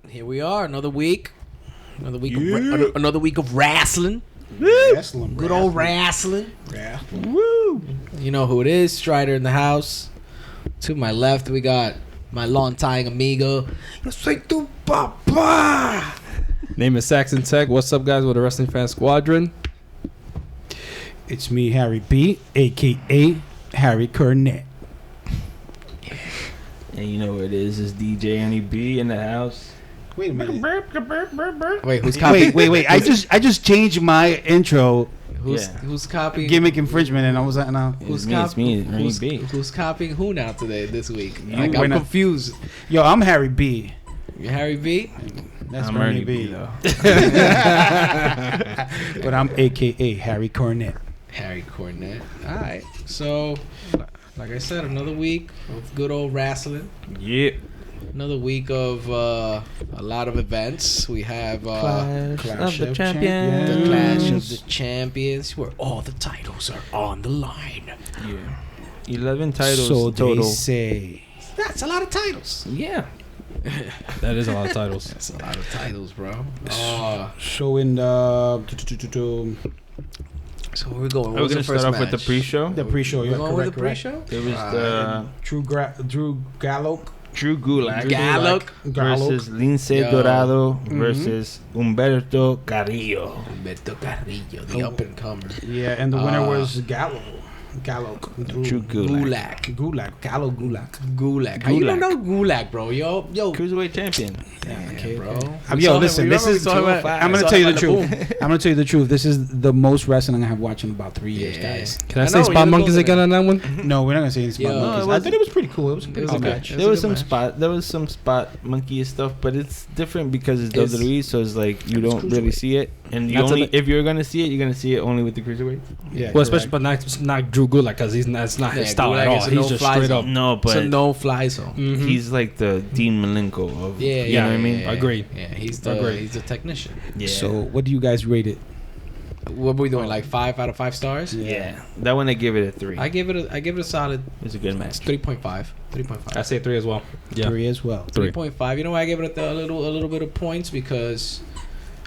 Here we are, another week. Another week of wrestling. Wrestling. Good old wrestling. Woo! You know who it is. Strider in the house. To my left, we got my longtime amigo. Yo soy tu papá. Name is Saxon Tech. What's up, guys, with the Wrestling Fan Squadron? It's me, Harry B, a.k.a. Harry Cornett. And you know what it is. It's DJ Annie B in the house. Wait a minute. Wait, who's copying? Wait. I just changed my intro. Who's copying? Gimmick infringement, and I was like, no. Who's It's me, Ernie who's, B. who's copying who now today, this week? You Like, I'm went up- confused. Yo, I'm Harry B. You Harry B? That's I'm Ernie Ernie B, B, though. But I'm a.k.a. Harry Cornett. Harry Cornett. All right. So, like I said, another week of good old wrestling. Yeah. Another week of a lot of events. We have Clash of the Champions. Clash of the Champions, where all the titles are on the line. Yeah. 11 titles So total. they say. That's a lot of titles. Yeah. That is a lot of titles. That's a lot of titles, bro. Showing So where we going? We're going to start off with the pre-show. the pre-show. We're Yeah, going with correct, the correct. pre-show? It was the Drew Gallo Drew Gulak Galloc versus Lince Yo. Dorado versus Humberto Carrillo. Humberto Carrillo, the up-and-comer. Yeah, and the winner was Gallo. Drew Gulak. Gulag. How you don't know Gulag, bro? Yo. Cruiserweight champion. Yeah, bro. Yo, listen, this is. I'm gonna tell you the truth. Boom. I'm gonna tell you the truth. This is the most wrestling I have watched in about 3 years, guys. Can I I say know, Spot you're Monkeys close to again that. on that one? No, we're not gonna say any spot Yo, monkeys. it I was- thought it was pretty cool. It was a It pretty was cool a good match. match. There was a good some match. there was some spot monkey stuff, but it's different because it's It's- WWE, so it's like you don't really cruiserweight. see it, and you That's only a- if you're gonna see it, you're gonna see it only with the cruiserweight. Yeah, Well, especially, correct. but not Drew Gulak, because that's not his Yeah, style at Gulak all. is a He's just no-fly straight zone. up. No, It's a but no-fly zone. Mhm. he's like the Dean Malenko of Yeah, you know what I mean. yeah. Agreed. Yeah, he's Agreed. the technician. Yeah. So, what do you guys rate it? What were we doing? Like 5 out of 5 stars? yeah, that one I give it a 3. I give it a solid It's a good match. 3.5. I 3.5. say 3 as well. Yeah. 3 as well. 3.5. You know why I gave it a little bit of points? Because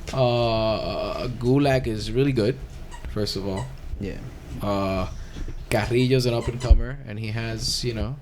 Gulak is really good, first of all. Yeah. Carrillo's an up-and-comer, and he has a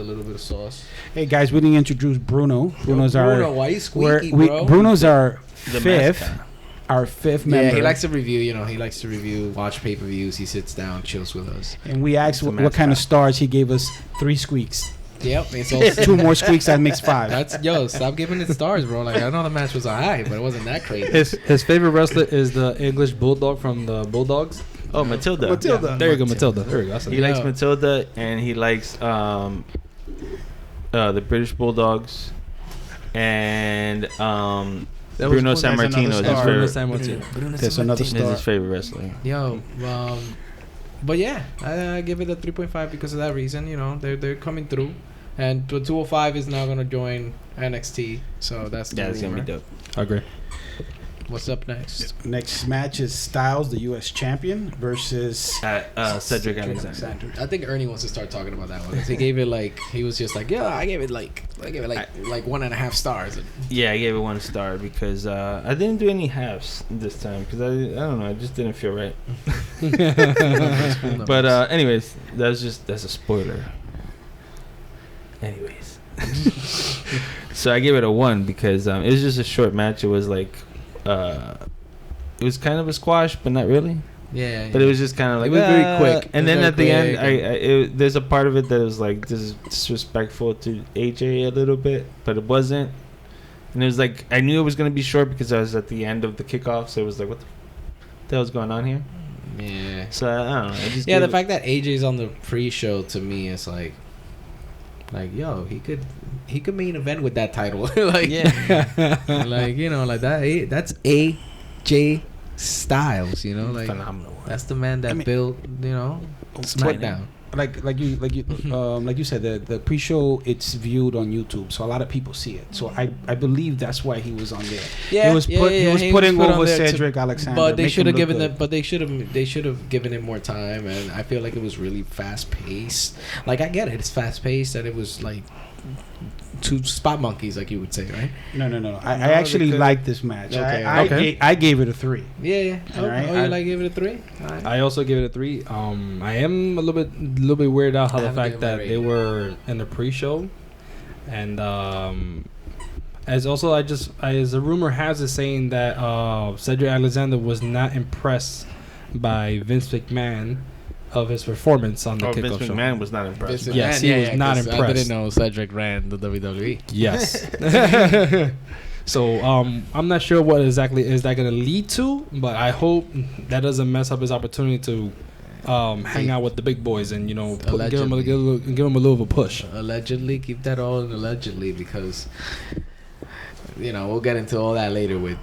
little bit of sauce. Hey guys, we didn't introduce Bruno. Bruno's Bruno, our. why you squeaky, bro? Bruno's our The fifth. mascot. Our fifth member. Yeah, he likes to review. He likes to review, watch pay-per-views. He sits down, chills with us. And we asked The what kind of mascot. stars. He gave us 3 squeaks. Yep, it's all 2 more squeaks, that makes 5. stop giving it stars, bro. Like, I know the match was alright, but it wasn't that crazy. His favorite wrestler is the English Bulldog from the Bulldogs. Oh, Matilda. Matilda. There you go, Matilda. There you go. He likes Matilda, and he likes the British Bulldogs, and Bruno Sammartino is his star. Bruno favorite. Sammartino. There's another Is star. his favorite wrestler. Yo, but yeah, I give it a 3.5 because of that reason. They're coming through, and 205 is now gonna join NXT, so that's the Yeah, it's gonna be rumor. dope. I agree. What's up next? Next match is Styles, the U.S. champion, versus Cedric Alexander. I think Ernie wants to start talking about that one. 'Cause he gave it he was just like, yeah, I gave it like 1.5 stars. Yeah, I gave it 1 star because I didn't do any halves this time because I don't know, I just didn't feel right. But anyways, that's a spoiler. Anyways, so I gave it a 1 because it was just a short match. It was like it was kind of a squash, but not really. Yeah, But it was just kind of like It was very quick. And It was then very at the end, quick. there's a part of it that was like disrespectful to AJ a little bit, but it wasn't. And it was like I knew it was gonna be short because I was at the end of the kickoff, so it was like, what the hell's going on here? Yeah. So I don't know. I just Yeah, gave the it- fact that AJ's on the pre-show to me is like yo, he could main event with that title. Like, yeah, like that. That's AJ Styles. Like phenomenal. that's the man that built SmackDown. like you said, the pre-show, it's viewed on YouTube, so a lot of people see it. So I believe that's why he was on there. Yeah, he was putting put on over there Cedric Alexander. But they make should him have look given good. them. But they should have given it more time, and I feel like it was really fast paced. Like I get it, it's fast paced, and it was like two spot monkeys, like you would say, right? No. I No, actually because- liked this match. Okay. I gave it a 3. Yeah. All right, You like gave it a 3? All right. I also give it a 3. I am a little bit weirded out how I the haven't fact given it a that they rating. were in the pre-show, and as a rumor has it saying that Cedric Alexander was not impressed by Vince McMahon of his performance on the Vince kickoff show. McMahon was not impressed. Vince Yes, McMahon, he was not 'cause I impressed. didn't know Cedric ran the WWE. Yes. So I'm not sure what exactly is that going to lead to, but I hope that doesn't mess up his opportunity to hang out with the big boys and give him a little of a push. Allegedly, keep that all in allegedly, because we'll get into all that later with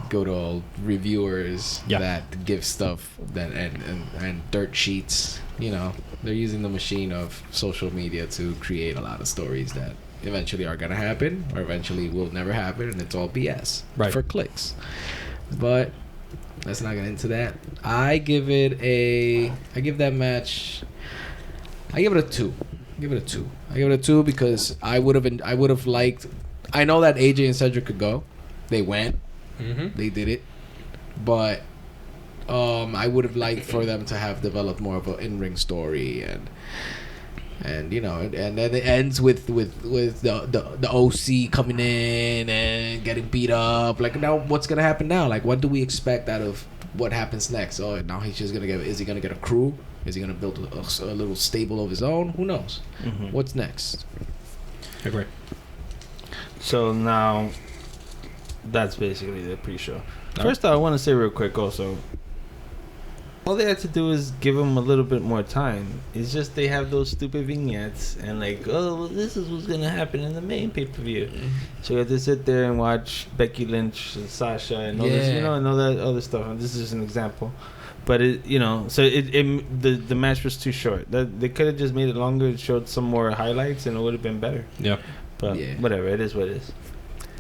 good old reviewers that give stuff that and dirt sheets. They're using the machine of social media to create a lot of stories that eventually are gonna happen or eventually will never happen, and it's all BS for clicks. But let's not get into that. I give that match. I give it a 2. I give it a 2 because I would have liked. I know that AJ and Cedric could go. They went. Mm-hmm. They did it, but I would have liked for them to have developed more of an in-ring story, and then it ends with the OC coming in and getting beat up. Like, now what's gonna happen now? Like, what do we expect out of what happens next? Oh, now he's just gonna is he gonna get a crew? Is he gonna build a little stable of his own? Who knows? Mm-hmm. What's next? Agree. So now, that's basically the pre-show. First, I want to say real quick also, all they had to do is give them a little bit more time. It's just they have those stupid vignettes and this is what's going to happen in the main pay-per-view. So you have to sit there and watch Becky Lynch and Sasha and all this, and all that other stuff. And this is just an example. But the match was too short. They could have just made it longer and showed some more highlights, and it would have been better. Yeah. But whatever, it is what it is.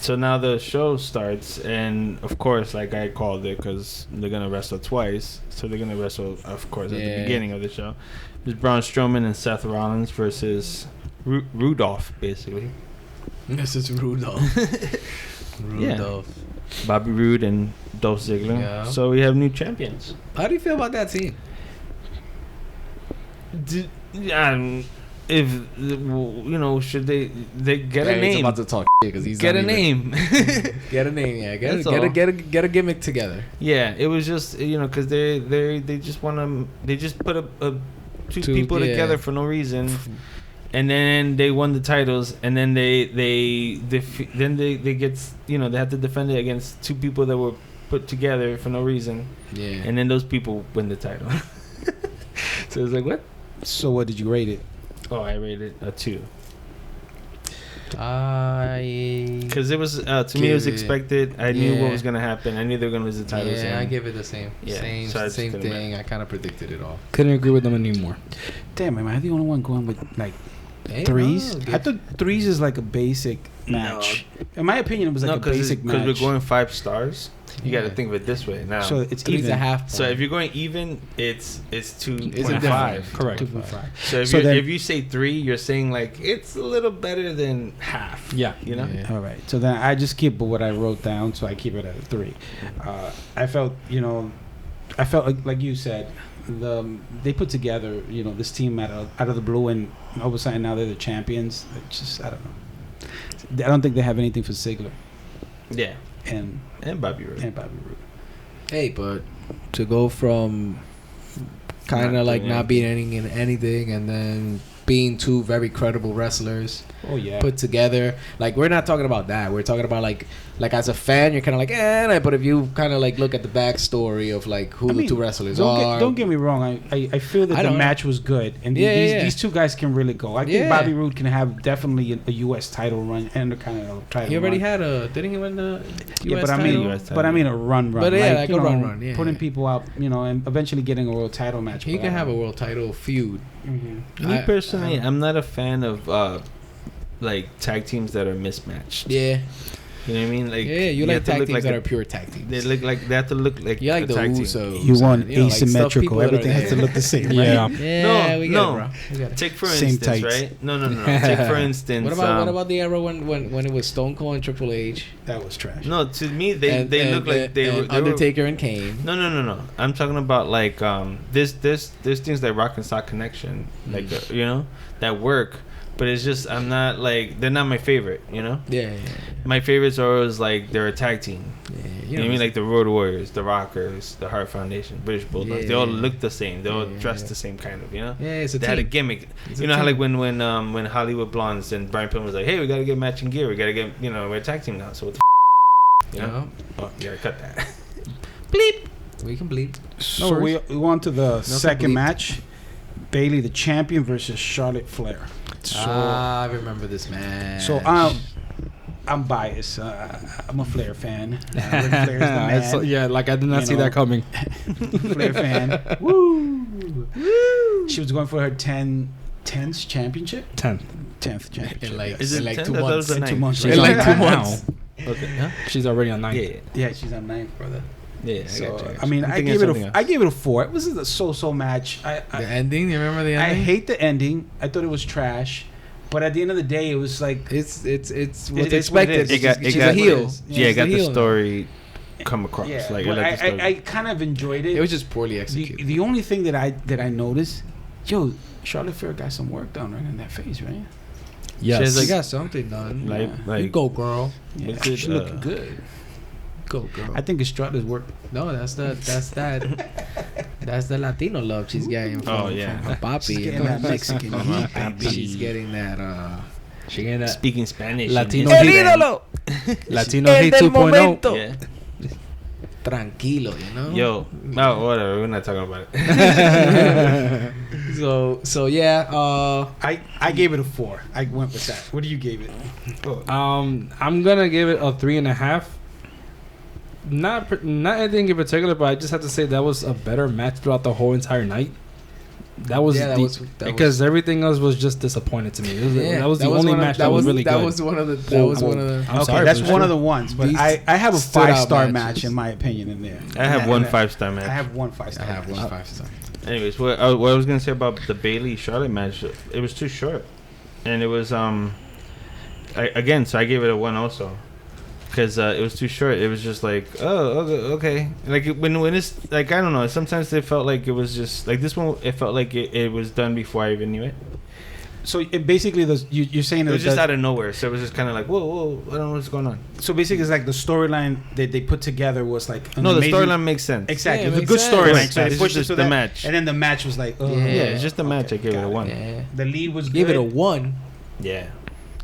So now the show starts, and of course, like I called it, because they're gonna wrestle twice. So they're gonna wrestle, of course, at the beginning of the show. There's Braun Strowman and Seth Rollins versus Rudolph, basically. This is Rudolph. Rudolph. Bobby Roode and Dolph Ziggler. Yeah. So we have new champions. How do you feel about that team? If should they get a name? He's about to talk because he's get a not even- name. Get a name, yeah. That's all. Get a gimmick together. Yeah, it was just because they just want to put two people together for no reason, and then they won the titles, and then they get they have to defend it against two people that were put together for no reason, and then those people win the title. So it's like, what? So what did you rate it? Oh, I rated a 2. Because it was to me it was expected. I knew what was gonna happen. I knew they were gonna lose the titles. Yeah, I give it the same. Yeah, Same so thing. I kind of predicted it all. Couldn't agree with them anymore. Damn, am I the only one going with like Hey, threes? no, I thought threes is like a basic match. In my opinion, it was like a basic match. Because we're going 5 stars. You got to think of it this way now. So it's three's even. a half. So if you're going even, it's 2.5. Correct. 2.5. So then- if you say 3, you're saying like it's a little better than half. Yeah. You know. Yeah. All right. So then I just keep what I wrote down. So I keep it at a 3. I felt like you said, they put together this team out of the blue, and all of a sudden now they're the champions. It's just, I don't know. I don't think they have anything for Ziggler Yeah. and Bobby Roode. Bobby Roode. Hey, but to go from kind Not of like doing not being anything and then being two very credible wrestlers, Oh yeah. put together. Like we're not talking about that. We're talking about like as a fan, you're kind of like, but if you kind of like look at the backstory of like who the two wrestlers are. Don't get me wrong. I feel that the match was good, and these two guys can really go. I think Bobby Roode can have definitely a U.S. title run and a kind of title. He already had didn't he win the U.S. title? But I mean a run. But like a run. Yeah, putting people out, and eventually getting a world title match. He can have a world title feud. Mm-hmm. Me personally, I'm not a fan of like tag teams that are mismatched. Yeah. You know what I mean? Like you like tag teams that are pure tag teams. They look like they have to look like you like the tag Usos. You want asymmetrical. Everything has to look the same. Yeah. Yeah. We get it, bro. Take for instance, right? No. Take for instance. What about the era when it was Stone Cold and Triple H? That was trash. No, to me they look like they were Undertaker and Kane. No. I'm talking about like there's things like Rock and Sock Connection, like that work. But it's just they're not my favorite, Yeah. My favorites are always like they're a tag team. Yeah, you know what I mean? Like the Road Warriors, the Rockers, the Hart Foundation, British Bulldogs. Yeah, they all look the same. They all dress the same kind of, Yeah, it's a they team. had a gimmick. You know how like when Hollywood Blondes and Brian Pillman was like, hey, we gotta get matching gear. We gotta get we're a tag team now. So what the Oh, you gotta cut that. Bleep. We can bleep. So we on to the second match. Bayley, the champion, versus Charlotte Flair. So, I remember this match. So I'm biased. I'm a Flair fan. Ric Flair's the man. Like I did not see that coming. Flair fan. Woo! She was going for her 10th championship. 10th championship. In like, is it like 10th? 2 months. In 2 months. In like 2 months. Okay. Huh? She's already on 9. Yeah, she's on 9th, brother. Yeah, So, I I mean, I gave it a 4. It was a so-so match. The ending, you remember the ending? I hate the ending. I thought it was trash. But at the end of the day, it was like it's what's it's expected. what She's a heel. Yeah, it got the story come across. Yeah, like but I kind of enjoyed it. It was just poorly executed. The only thing that I noticed, Charlotte Flair got some work done right in that face, right? Yes. She got something done. Like you go, girl. Yeah, she's looking good. Go, girl. I think it's Charlotte's work. No, that's the Latino love she's getting from her papi. She's getting that Mexican heat, baby. She's getting that. She getting that speaking Spanish. Latino El heat. ídolo. Latino heat 2.0. Yeah. Tranquilo, Yo, no, whatever. We're not talking about it. So yeah. I gave it a 4. I went with that. What do you give it? I'm gonna give it a 3.5. Not anything in particular, but I just have to say that was a better match throughout the whole entire night. That was because everything else was just disappointed to me. That was the only match that was really good. That was one of the. I'm sorry, that's one of the ones. But I have a 5-star match matches. in my opinion in there. I have one 5-star match. I have one 5-star. I have one 5-star. Anyways, what I was gonna say about the Bayley Charlotte match, it was too short, and it was so I gave it a 1 also. Because it was too short. It was just like, okay. Like when it's like, I don't know. Sometimes it felt like it was just like this one. It felt like it was done before I even knew it. So it basically, you're saying it was just out of nowhere. So it was just kind of like, whoa, I don't know what's going on. So basically, it's like the storyline that they put together was like the storyline makes sense. Exactly, Yeah, it was a good storyline. So it's they pushed just it to the that, match, and then the match was like, Yeah, it's just the match. I gave it a 1. Yeah. The lead was Give good. it a 1. Yeah.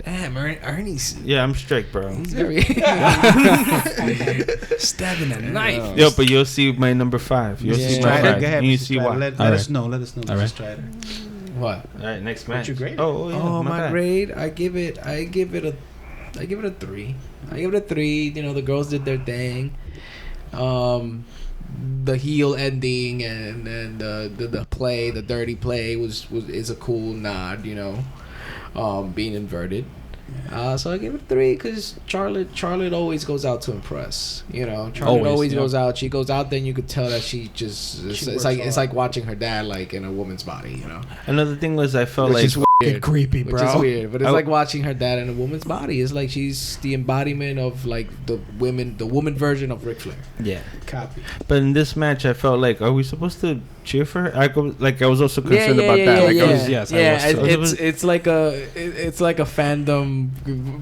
Damn, Ernie's. Yeah, I'm strict, bro. He's very stabbing a knife. Yo, but you'll see my number 5. You'll see my 5. Go ahead, You see why. Let us know. Let us know. All right. Strider. What? All right, next match. What's your grade? Oh, my bad. grade. I give it a 3. I give it a 3. The girls did their thing. The heel ending and the play, the dirty play is a cool nod. Being inverted. So I give it a 3 because Charlotte always goes out to impress. Charlotte always goes out. She goes out there and you could tell that she just it's like watching her dad like in a woman's body. Another thing was I felt like weird, creepy, bro. which is weird, but it's like watching her dad in a woman's body. It's like she's the embodiment of like the woman version of Ric Flair. Yeah. Copy. But in this match, I felt like, are we supposed to cheer for her? I was also concerned about that. It's like a fandom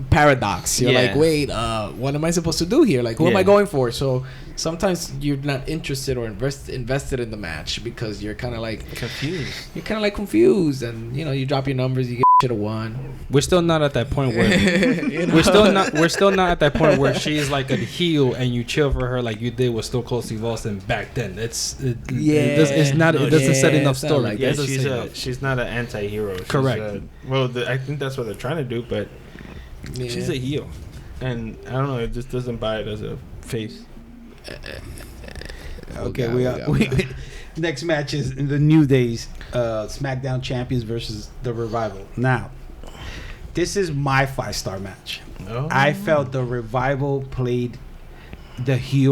paradox. You're like, wait, what am I supposed to do here? Like, who am I going for? So sometimes you're not interested or invested in the match because you're kind of like confused. You're kind of like confused, and you drop your numbers, you get should have won. We're still not at that point where You know? we're still not at that point where she's like a heel and you chill for her like you did with Stone Cold Steve Austin back then. It's not. No, it doesn't set yeah, enough it's not story. like It Yeah, doesn't say that. she's not an anti-hero. She's Correct. I think that's what they're trying to do, but she's a heel, and I don't know. It just doesn't buy it as a face. Okay, we next match is the New Day's SmackDown Champions versus the Revival. Now, this is my 5-star match. Oh. I felt the Revival played the heel